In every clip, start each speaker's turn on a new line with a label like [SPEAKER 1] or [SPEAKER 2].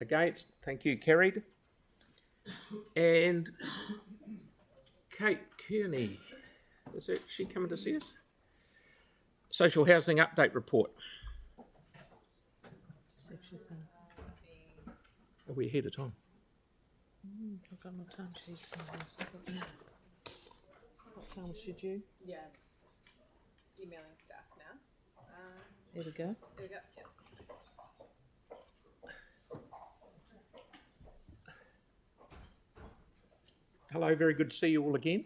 [SPEAKER 1] Against? Thank you. Carried. And Kate Kearney, is she coming to see us? Social housing update report. Are we ahead of time?
[SPEAKER 2] I've got my time sheets. What time should you?
[SPEAKER 3] Yeah. Emailing staff now.
[SPEAKER 2] There we go.
[SPEAKER 3] There we go. Yeah.
[SPEAKER 1] Hello, very good to see you all again.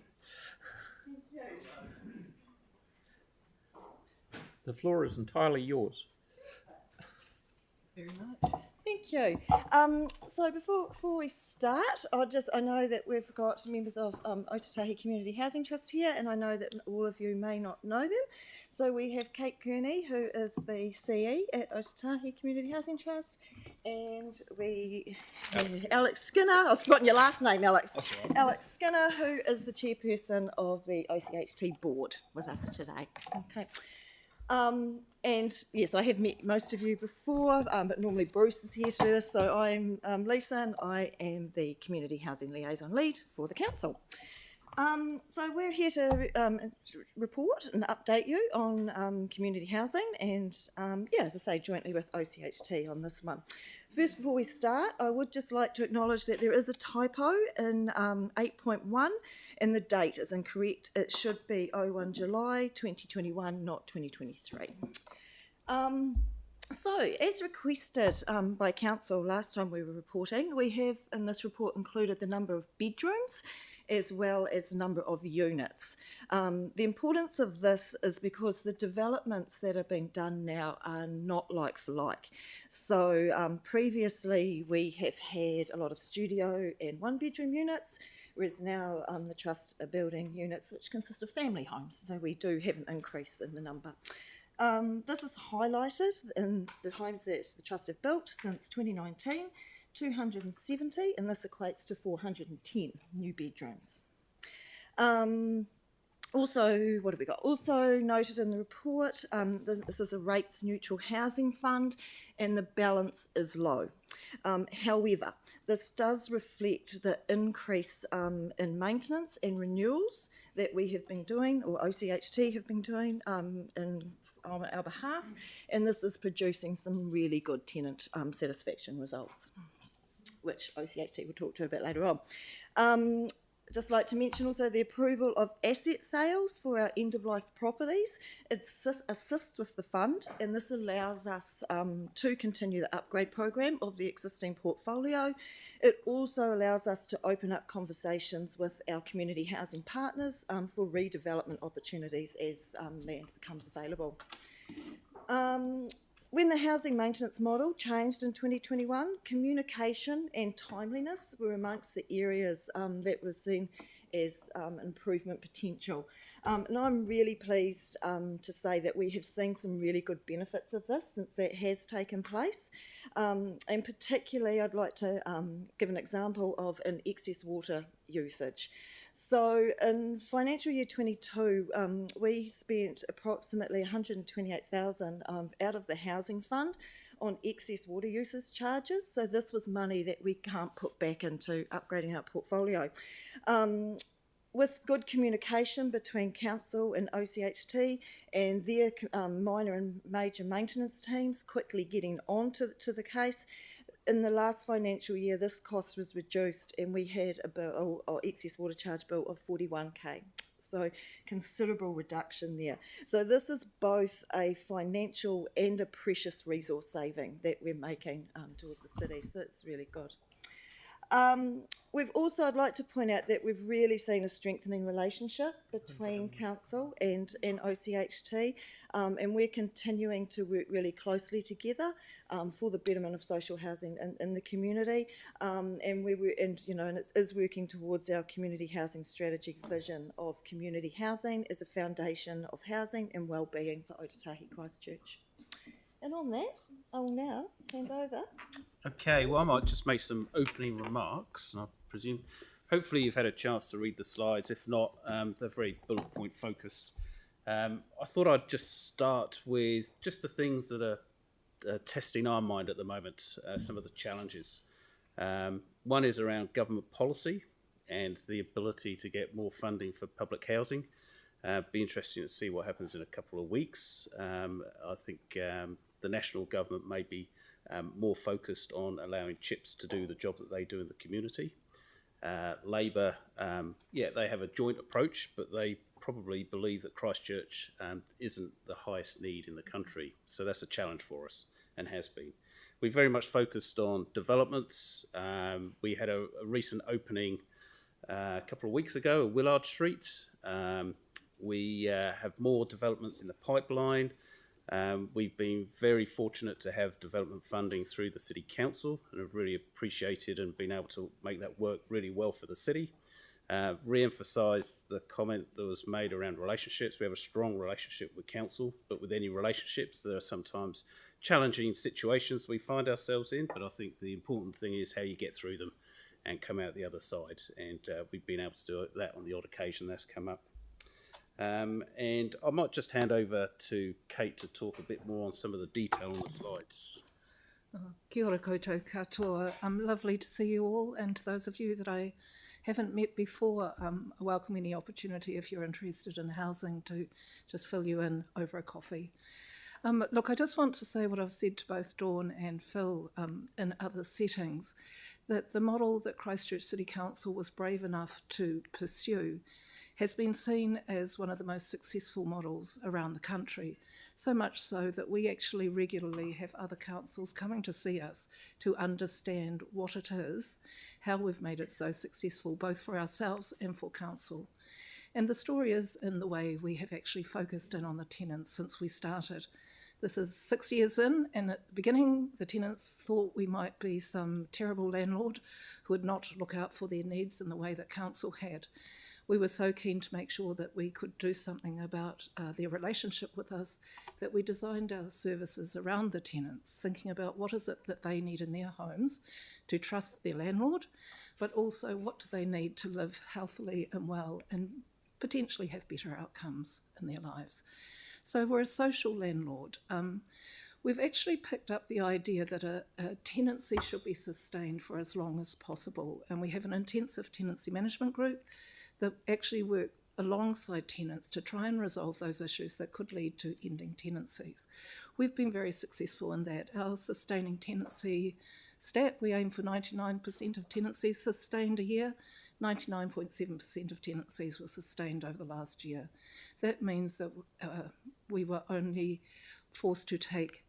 [SPEAKER 1] The floor is entirely yours.
[SPEAKER 2] Very much.
[SPEAKER 4] Thank you. So before we start, I know that we've got members of Otatahi Community Housing Trust here, and I know that all of you may not know them. So we have Kate Kearney, who is the CE at Otatahi Community Housing Trust, and we have Alex Skinner. I've forgotten your last name, Alex.
[SPEAKER 5] That's all right.
[SPEAKER 4] Alex Skinner, who is the chairperson of the OCHT board with us today. Okay. And yes, I have met most of you before, but normally Bruce is here to us. So I'm Lisa, and I am the Community Housing Liaison Lead for the Council. So we're here to report and update you on community housing, and as I say, jointly with OCHT on this one. First, before we start, I would just like to acknowledge that there is a typo in 8.1, and the date is incorrect. It should be 01 July 2021, not 2023. So, as requested by Council last time we were reporting, we have in this report included the number of bedrooms as well as the number of units. The importance of this is because the developments that are being done now are not like for like. So previously we have had a lot of studio and one bedroom units, whereas now the Trust are building units which consist of family homes. So we do have an increase in the number. This is highlighted in the homes that the Trust have built since 2019, 270, and this equates to 410 new bedrooms. Also, what have we got? Also noted in the report, this is a rates neutral housing fund and the balance is low. However, this does reflect the increase in maintenance and renewals that we have been doing, or OCHT have been doing on our behalf, and this is producing some really good tenant satisfaction results, which OCHT will talk to a bit later on. Just like to mention also the approval of asset sales for our end-of-life properties. It assists with the fund, and this allows us to continue the upgrade program of the existing portfolio. It also allows us to open up conversations with our community housing partners for redevelopment opportunities as land becomes available. When the housing maintenance model changed in 2021, communication and timeliness were amongst the areas that were seen as improvement potential. And I'm really pleased to say that we have seen some really good benefits of this since that has taken place. And particularly, I'd like to give an example of an excess water usage. So in financial year 22, we spent approximately 128,000 out of the housing fund on excess water usage charges. So this was money that we can't put back into upgrading our portfolio. With good communication between Council and OCHT and their minor and major maintenance teams quickly getting on to the case, in the last financial year, this cost was reduced and we had a bill, or excess water charge bill of 41k. So considerable reduction there. So this is both a financial and a precious resource saving that we're making towards the city. So it's really good. We've also, I'd like to point out that we've really seen a strengthening relationship between Council and
[SPEAKER 1] Mm-hmm.
[SPEAKER 4] OCHT, and we're continuing to work really closely together for the betterment of social housing in the community, and it is working towards our community housing strategy vision of community housing as a foundation of housing and wellbeing for Otatahi Christchurch. And on that, I will now hand over.
[SPEAKER 5] Okay, well, I might just make some opening remarks, and I presume, hopefully you've had a chance to read the slides. If not, they're very bullet point focused. I thought I'd just start with just the things that are testing our mind at the moment, some of the challenges. One is around government policy and the ability to get more funding for public housing. Be interesting to see what happens in a couple of weeks. I think the national government may be more focused on allowing CHIPS to do the job that they do in the community. Labor, they have a joint approach, but they probably believe that Christchurch isn't the highest need in the country. So that's a challenge for us and has been. We very much focused on developments. We had a recent opening a couple of weeks ago at Willard Street. We have more developments in the pipeline. We've been very fortunate to have development funding through the City Council and have really appreciated and been able to make that work really well for the city. Re-emphasise the comment that was made around relationships. We have a strong relationship with Council, but with any relationships, there are sometimes challenging situations we find ourselves in, but I think the important thing is how you get through them and come out the other side, and we've been able to do that on the odd occasion that's come up. And I might just hand over to Kate to talk a bit more on some of the detail on the slides.
[SPEAKER 2] Kia ora koutou katoa. Lovely to see you all, and to those of you that I haven't met before, I welcome any opportunity if you're interested in housing to just fill you in over a coffee. Look, I just want to say what I've said to both Dawn and Phil in other settings, that the model that Christchurch City Council was brave enough to pursue has been seen as one of the most successful models around the country, so much so that we actually regularly have other councils coming to see us to understand what it is, how we've made it so successful, both for ourselves and for council. And the story is in the way we have actually focused in on the tenants since we started. This is 6 years in, and at the beginning, the tenants thought we might be some terrible landlord who would not look out for their needs in the way that council had. We were so keen to make sure that we could do something about their relationship with us that we designed our services around the tenants, thinking about what is it that they need in their homes to trust their landlord, but also what do they need to live healthily and well and potentially have better outcomes in their lives. So we're a social landlord. We've actually picked up the idea that a tenancy should be sustained for as long as possible, and we have an intensive tenancy management group that actually work alongside tenants to try and resolve those issues that could lead to ending tenancies. We've been very successful in that. Our sustaining tenancy stat, we aim for 99% of tenancies sustained a year. 99.7% of tenancies were sustained over the last year. That means that we were only forced to take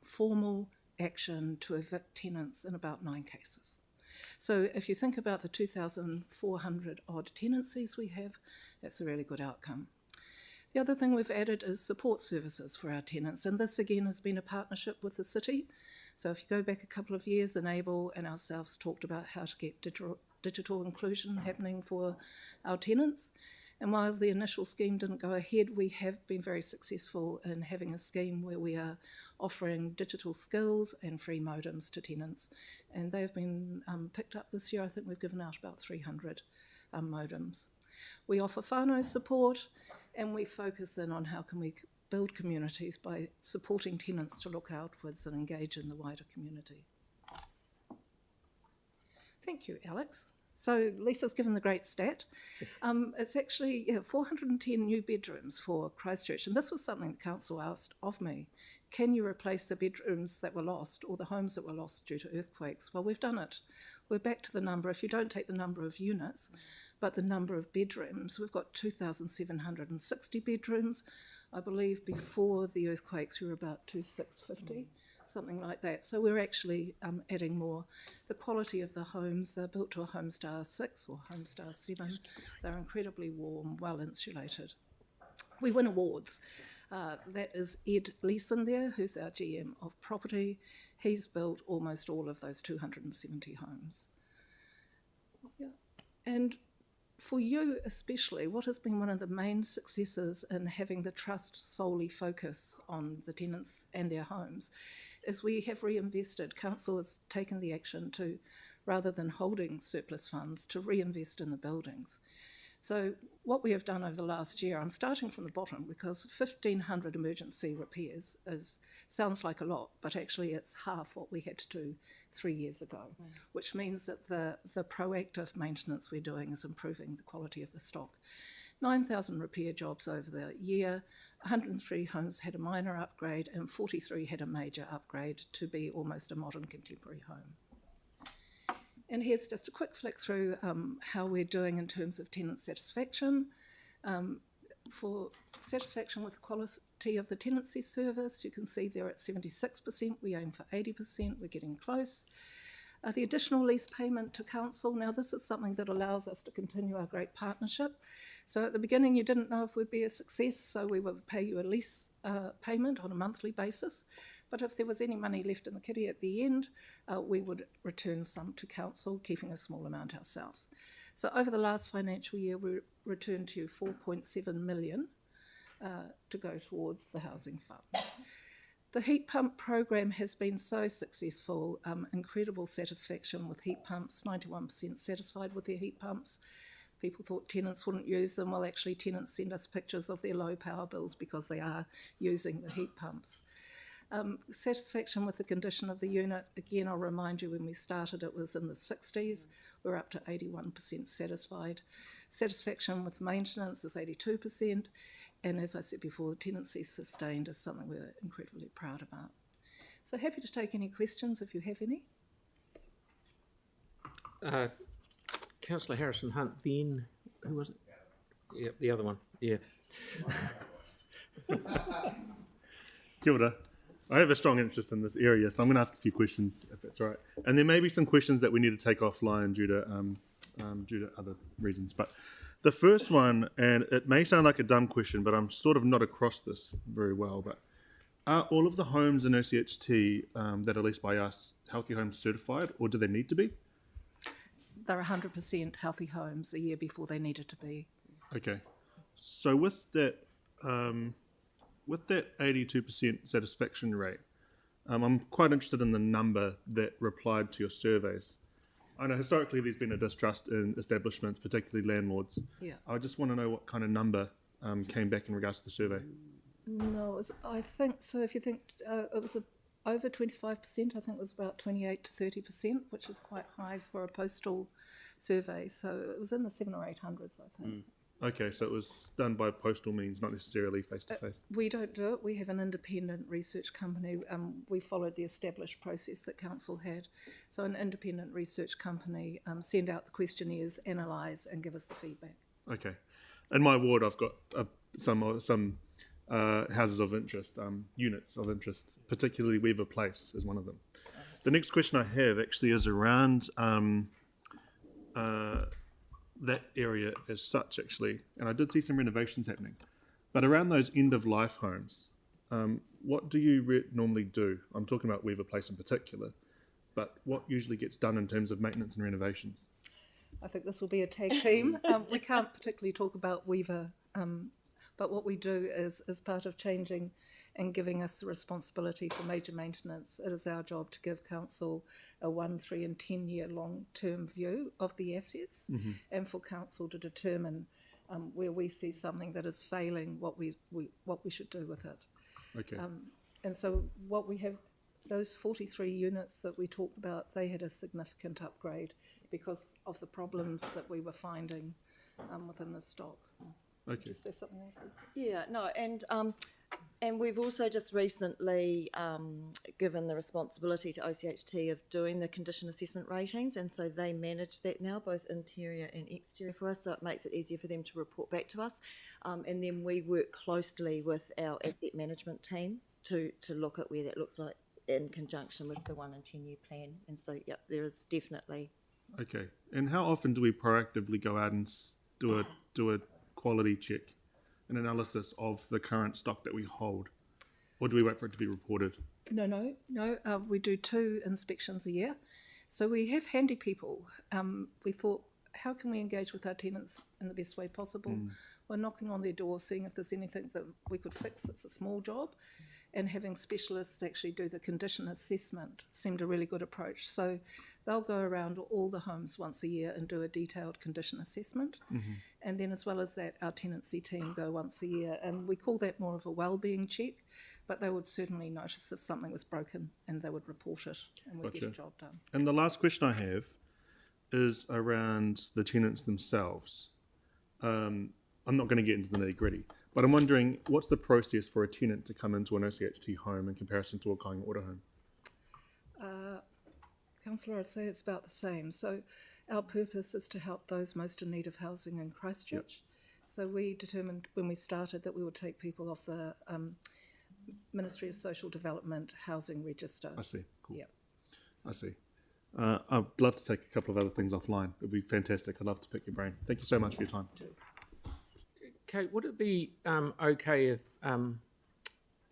[SPEAKER 2] formal action to evict tenants in about 9 cases. So if you think about the 2,400 odd tenancies we have, that's a really good outcome. The other thing we've added is support services for our tenants, and this again has been a partnership with the city. So if you go back a couple of years, Enable and ourselves talked about how to get digital inclusion happening for our tenants. And while the initial scheme didn't go ahead, we have been very successful in having a scheme where we are offering digital skills and free modems to tenants. And they've been picked up this year. I think we've given out about 300 modems. We offer whānau support, and we focus in on how can we build communities by supporting tenants to look outwards and engage in the wider community. Thank you, Alex. So Lisa's given the great stat. It's actually 410 new bedrooms for Christchurch, and this was something the council asked of me. Can you replace the bedrooms that were lost or the homes that were lost due to earthquakes? Well, we've done it. We're back to the number, if you don't take the number of units, but the number of bedrooms. We've got 2,760 bedrooms. I believe before the earthquakes we were about 2,650. Something like that. So we're actually adding more. The quality of the homes, they're built to a Homestar 6 or Homestar 7. They're incredibly warm, well insulated. We win awards. That is Ed Leeson there, who's our GM of property. He's built almost all of those 270 homes. Yeah. And for you especially, what has been one of the main successes in having the trust solely focus on the tenants and their homes is we have reinvested. Council has taken the action to, rather than holding surplus funds, to reinvest in the buildings. So what we have done over the last year, I'm starting from the bottom because 1,500 emergency repairs sounds like a lot, but actually it's half what we had to do 3 years ago, which means that the proactive maintenance we're doing is improving the quality of the stock. 9,000 repair jobs over the year, 103 homes had a minor upgrade and 43 had a major upgrade to be almost a modern contemporary home. And here's just a quick flick through how we're doing in terms of tenant satisfaction. For satisfaction with the quality of the tenancy service, you can see they're at 76%, we aim for 80%, we're getting close. The additional lease payment to council, now this is something that allows us to continue our great partnership. So at the beginning you didn't know if we'd be a success, so we would pay you a lease payment on a monthly basis. But if there was any money left in the kitty at the end, we would return some to council, keeping a small amount ourselves. So over the last financial year, we returned to you 4.7 million to go towards the housing fund. The heat pump program has been so successful, incredible satisfaction with heat pumps, 91% satisfied with their heat pumps. People thought tenants wouldn't use them. Well, actually, tenants send us pictures of their low power bills because they are using the heat pumps. Satisfaction with the condition of the unit, again, I'll remind you when we started it was in the 60s. We're up to 81% satisfied. Satisfaction with maintenance is 82%. And as I said before, the tenancy sustained is something we're incredibly proud about. So happy to take any questions if you have any.
[SPEAKER 1] Councillor Harrison Hunt, then, who was it? Yeah, the other one, yeah.
[SPEAKER 6] Kia ora. I have a strong interest in this area, so I'm going to ask a few questions, if that's all right. And there may be some questions that we need to take offline due to other reasons. But the first one, and it may sound like a dumb question, but I'm sort of not across this very well, but are all of the homes in OCHT that are leased by us Healthy Homes certified, or do they need to be?
[SPEAKER 2] They're 100% healthy homes a year before they needed to be.
[SPEAKER 6] Okay. So with that 82% satisfaction rate, I'm quite interested in the number that replied to your surveys. I know historically there's been a distrust in establishments, particularly landlords.
[SPEAKER 2] Yeah.
[SPEAKER 6] I just want to know what kind of number came back in regards to the survey.
[SPEAKER 2] No, I think so. If you think it was over 25%, I think it was about 28 to 30%, which is quite high for a postal survey. So it was in the 700 or 800s, I think.
[SPEAKER 6] Okay, so it was done by postal means, not necessarily face-to-face.
[SPEAKER 2] We don't do it. We have an independent research company. We followed the established process that council had. So an independent research company send out the questionnaires, analyse and give us the feedback.
[SPEAKER 6] Okay. In my ward, I've got some houses of interest, units of interest, particularly Weaver Place is one of them. The next question I have actually is around that area as such, actually, and I did see some renovations happening, but around those end-of-life homes, what do you normally do? I'm talking about Weaver Place in particular, but what usually gets done in terms of maintenance and renovations?
[SPEAKER 2] I think this will be a tag team. We can't particularly talk about Weaver, but what we do is, as part of changing and giving us the responsibility for major maintenance, it is our job to give council a 1, 3 and 10 year long-term view of the assets, and for council to determine where we see something that is failing, what we should do with it.
[SPEAKER 6] Okay.
[SPEAKER 2] And so what we have, those 43 units that we talked about, they had a significant upgrade because of the problems that we were finding within the stock.
[SPEAKER 6] Okay.
[SPEAKER 2] Is there something else?
[SPEAKER 4] Yeah, no, and we've also just recently given the responsibility to OCHT of doing the condition assessment ratings, and so they manage that now, both interior and exterior for us, so it makes it easier for them to report back to us. And then we work closely with our asset management team to look at where that looks like in conjunction with the 1 and 10 year plan. And so, yep, there is definitely.
[SPEAKER 6] Okay. And how often do we proactively go out and do a quality check, an analysis of the current stock that we hold, or do we wait for it to be reported?
[SPEAKER 2] No. We do 2 inspections a year. So we have handy people. We thought, how can we engage with our tenants in the best way possible? We're knocking on their door, seeing if there's anything that we could fix. It's a small job. and having specialists actually do the condition assessment seemed a really good approach. So they'll go around all the homes once a year and do a detailed condition assessment. And then as well as that, our tenancy team go once a year, and we call that more of a wellbeing check, but they would certainly notice if something was broken and they would report it and we'd get a
[SPEAKER 6] Gotcha.
[SPEAKER 2] job done.
[SPEAKER 6] And the last question I have is around the tenants themselves. I'm not going to get into the nitty gritty, but I'm wondering what's the process for a tenant to come into an OCHT home in comparison to a Kāinga Ora home?
[SPEAKER 2] Councillor, I'd say it's about the same. So our purpose is to help those most in need of housing in Christchurch. So we determined when we started that we would take people off the Ministry of Social Development housing register.
[SPEAKER 6] I see. Cool.
[SPEAKER 2] Yep.
[SPEAKER 6] I see. I'd love to take a couple of other things offline. It'd be fantastic. I'd love to pick your brain. Thank you so much for your time.
[SPEAKER 1] Kate, would it be okay if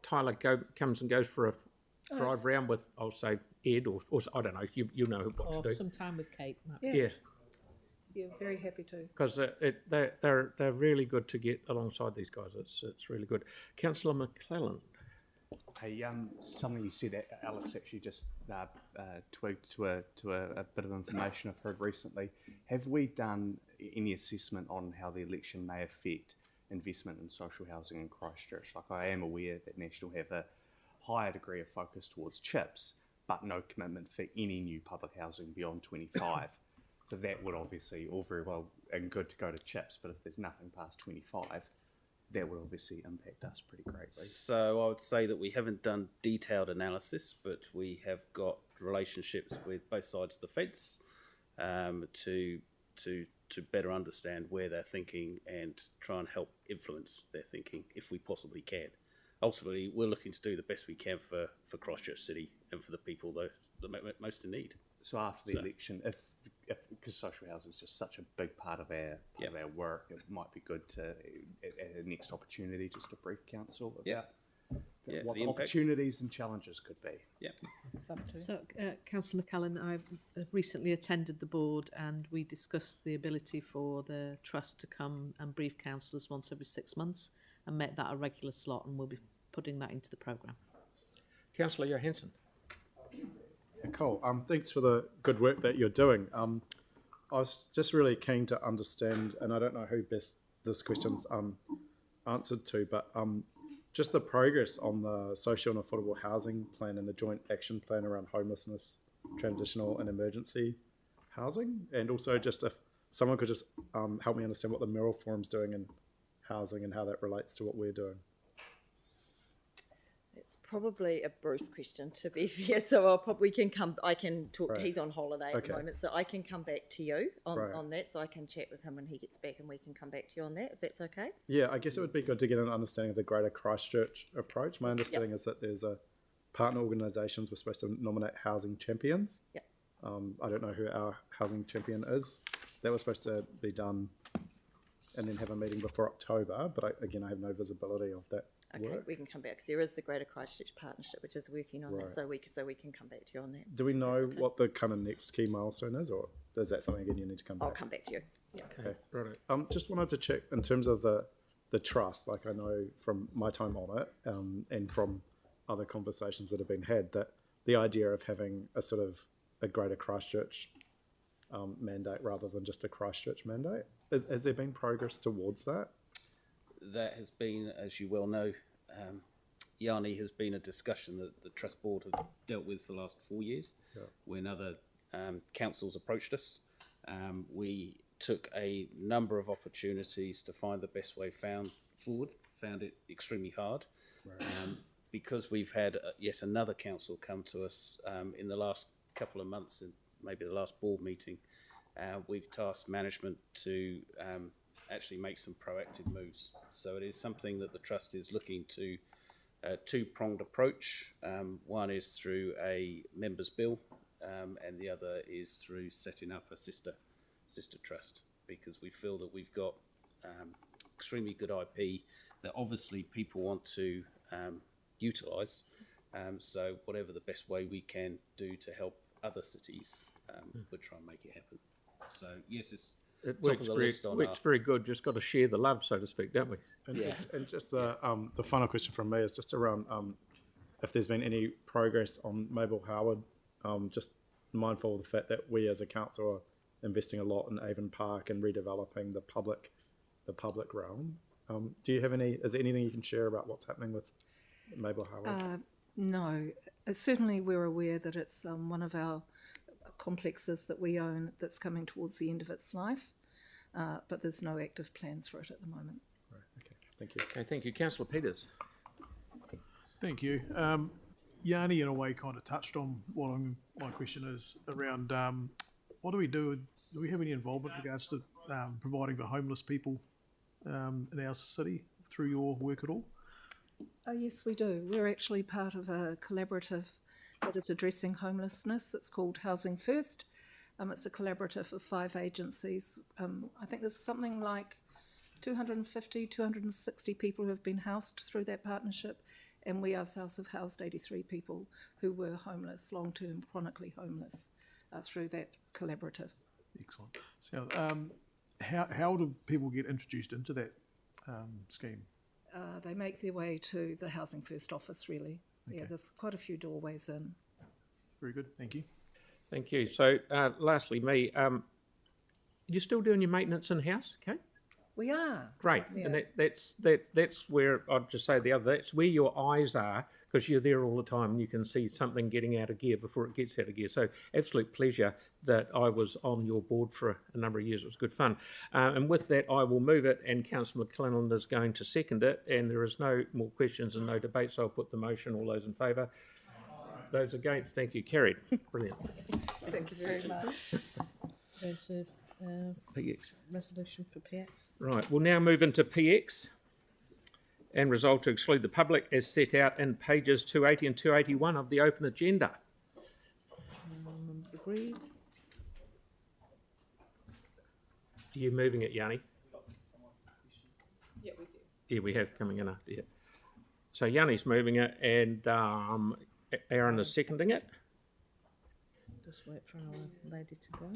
[SPEAKER 1] Tyler comes and goes for a drive round with, I'll say, Ed, or I don't know, you know what
[SPEAKER 7] Or
[SPEAKER 1] to do.
[SPEAKER 7] some time with Kate.
[SPEAKER 1] Yeah,
[SPEAKER 2] Yeah, very happy to.
[SPEAKER 1] because they're really good to get alongside these guys. It's really good. Councillor McClellan.
[SPEAKER 8] Hey, something you said, Alex, actually just tweaked to a bit of information I've heard recently. Have we done any assessment on how the election may affect investment in social housing in Christchurch? Like, I am aware that National have a higher degree of focus towards CHIPS, but no commitment for any new public housing beyond 25. So that would obviously all very well and good to go to CHIPS, but if there's nothing past 25, that would obviously impact us pretty greatly.
[SPEAKER 5] So I would say that we haven't done detailed analysis, but we have got relationships with both sides of the fence to better understand where they're thinking and try and help influence their thinking if we possibly can. Ultimately, we're looking to do the best we can for Christchurch City and for the people that most in need.
[SPEAKER 8] So after the election, if because social housing is just such a big part of our work, it might be good to at a next opportunity just to brief council about what the
[SPEAKER 5] impact.
[SPEAKER 8] opportunities and challenges could be.
[SPEAKER 5] Yeah.
[SPEAKER 7] So, Councillor McCallan, I recently attended the board and we discussed the ability for the trust to come and brief councillors once every 6 months and make that a regular slot, and we'll be putting that into the programme.
[SPEAKER 1] Councillor Johansson.
[SPEAKER 9] Cool. Thanks for the good work that you're doing. I was just really keen to understand, and I don't know who best this question's answered to, but just the progress on the social and affordable housing plan and the joint action plan around homelessness, transitional and emergency housing, and also just if someone could just help me understand what the Merrill Forum's doing in housing and how that relates to what we're doing.
[SPEAKER 4] It's probably a Bruce question, to be fair. So I can talk.
[SPEAKER 9] Right.
[SPEAKER 4] He's on holiday at the moment, so I can come back to you
[SPEAKER 9] Right.
[SPEAKER 4] on that. So I can chat with him when he gets back, and we can come back to you on that if that's okay.
[SPEAKER 9] Yeah, I guess it would be good to get an understanding of the greater Christchurch approach. My understanding is that there's a partner organisations we're supposed to nominate housing champions.
[SPEAKER 4] Yep.
[SPEAKER 9] I don't know who our housing champion is. That was supposed to be done and then have a meeting before October, but I have no visibility of that
[SPEAKER 4] Okay,
[SPEAKER 9] work.
[SPEAKER 4] we can come back because there is the Greater Christchurch Partnership which is working on
[SPEAKER 9] Right.
[SPEAKER 4] that, so we can come back to you on that.
[SPEAKER 9] Do we know
[SPEAKER 4] That's okay.
[SPEAKER 9] what the kind of next key milestone is, or is that something again you need to come back?
[SPEAKER 4] I'll come back to you. Yeah.
[SPEAKER 9] Okay, right. Just wanted to check in terms of the trust. Like, I know from my time on it and from other conversations that have been had that the idea of having a sort of a greater Christchurch mandate rather than just a Christchurch mandate, has there been progress towards that?
[SPEAKER 5] That has been, as you well know, Yanni, has been a discussion that the Trust Board have dealt with for the last 4 years.
[SPEAKER 9] Yeah.
[SPEAKER 5] When other councils approached us, we took a number of opportunities to find the best way forward, found it extremely hard.
[SPEAKER 9] Right.
[SPEAKER 5] Because we've had yet another council come to us in the last couple of months, and maybe the last board meeting, we've tasked management to actually make some proactive moves. So it is something that the Trust is looking to two-pronged approach. One is through a members' bill, and the other is through setting up a sister trust, because we feel that we've got extremely good IP that obviously people want to utilise. So whatever the best way we can do to help other cities, we'll try and make it happen. So yes,
[SPEAKER 1] It
[SPEAKER 5] top
[SPEAKER 1] works
[SPEAKER 5] of the
[SPEAKER 1] very,
[SPEAKER 5] list on
[SPEAKER 1] works very good. Just got to share the love, so to speak, don't we?
[SPEAKER 9] And just the final question from me is just around if there's been any progress on Mabel Howard, just mindful of the fact that we as a council are investing a lot in Avon Park and redeveloping the public realm. Do you have is there anything you can share about what's happening with Mabel Howard?
[SPEAKER 2] No, certainly we're aware that it's one of our complexes that we own that's coming towards the end of its life, but there's no active plans for it at the moment.
[SPEAKER 9] Right, okay, thank you.
[SPEAKER 1] Okay, thank you. Councillor Peters.
[SPEAKER 10] Thank you. Yanni, in a way, kind of touched on what my question is around what do we do? Do we have any involvement in regards to providing for homeless people in our city through your work at all?
[SPEAKER 2] Oh, yes, we do. We're actually part of a collaborative that is addressing homelessness. It's called Housing First. It's a collaborative of 5 agencies. I think there's something like 250, 260 people who have been housed through that partnership, and we ourselves have housed 83 people who were homeless, long-term, chronically homeless, through that collaborative.
[SPEAKER 10] Excellent. So, how do people get introduced into that scheme?
[SPEAKER 2] They make their way to the Housing First office, really.
[SPEAKER 10] Okay.
[SPEAKER 2] Yeah, there's quite a few doorways in.
[SPEAKER 10] Very good. Thank you.
[SPEAKER 1] Thank you. So, lastly, me, you're still doing your maintenance in-house, okay?
[SPEAKER 2] We are.
[SPEAKER 1] Great,
[SPEAKER 2] Yeah.
[SPEAKER 1] and that's where I'd just say that's where your eyes are, because you're there all the time and you can see something getting out of gear before it gets out of gear. So absolute pleasure that I was on your board for a number of years. It was good fun. And with that, I will move it, and Councillor McClellan is going to second it, and there is no more questions and no debate, so I'll put the motion. All those in favour? Those against? Thank you. Carried. Brilliant.
[SPEAKER 2] Thank you very much.
[SPEAKER 7] Going to
[SPEAKER 1] PX.
[SPEAKER 7] resolution for PX.
[SPEAKER 1] Right, we'll now move into PX and resolve to exclude the public as set out in pages 280 and 281 of the open agenda.
[SPEAKER 7] Mum's agreed.
[SPEAKER 1] Are you moving it, Yanni?
[SPEAKER 3] Yeah, we do.
[SPEAKER 1] Yeah, we have coming in after you. So Yanni's moving it, and Aaron is seconding it.
[SPEAKER 7] Just wait for our lady to go.